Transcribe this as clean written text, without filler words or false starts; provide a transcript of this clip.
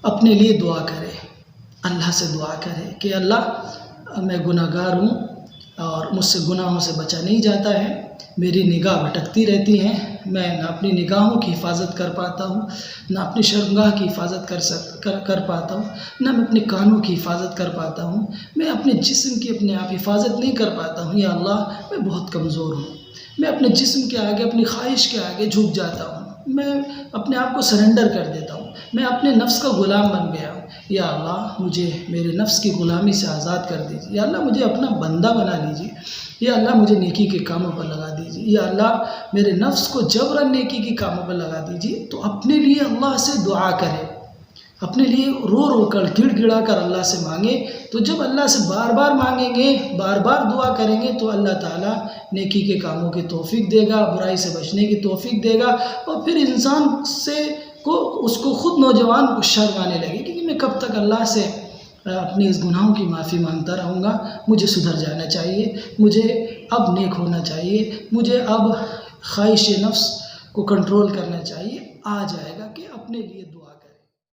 اپنے لیے دعا کرے، اللہ سے دعا کرے کہ اللہ میں گناہ گار ہوں اور مجھ سے گناہوں سے بچا نہیں جاتا ہے، میری نگاہ بھٹکتی رہتی ہیں، میں نہ اپنی نگاہوں کی حفاظت کر پاتا ہوں، نہ اپنی شرمگاہ کی حفاظت کر پاتا ہوں، نہ میں اپنے کانوں کی حفاظت کر پاتا ہوں، میں اپنے جسم کی اپنے آپ حفاظت نہیں کر پاتا ہوں۔ یا اللہ میں بہت کمزور ہوں، میں اپنے جسم کے آگے اپنی خواہش کے آگے جھک جاتا ہوں، میں اپنے آپ کو سرنڈر کر دیتا ہوں، میں اپنے نفس کا غلام بن گیا ہوں۔ یا اللہ مجھے میرے نفس کی غلامی سے آزاد کر دیجیے، یا اللہ مجھے اپنا بندہ بنا لیجیے، یا اللہ مجھے نیکی کے کاموں پر لگا دیجیے، یا اللہ میرے نفس کو جبراً نیکی کے کاموں پر لگا دیجیے۔ تو اپنے لیے اللہ سے دعا کرے، اپنے لیے رو رو کر گڑ گڑا کر اللہ سے مانگے، تو جب اللہ سے بار بار مانگیں گے، بار بار دعا کریں گے تو اللہ تعالیٰ نیکی کے کاموں کی توفیق دے گا، برائی سے بچنے کی توفیق دے گا، اور پھر انسان اس کو خود نوجوان کو شرم آنے لگے کہ میں کب تک اللہ سے اپنی اس گناہوں کی معافی مانگتا رہوں گا، مجھے سدھر جانا چاہیے، مجھے اب نیک ہونا چاہیے، مجھے اب خواہش نفس کو کنٹرول کرنا چاہیے۔ آ جائے گا کہ اپنے لیے دعا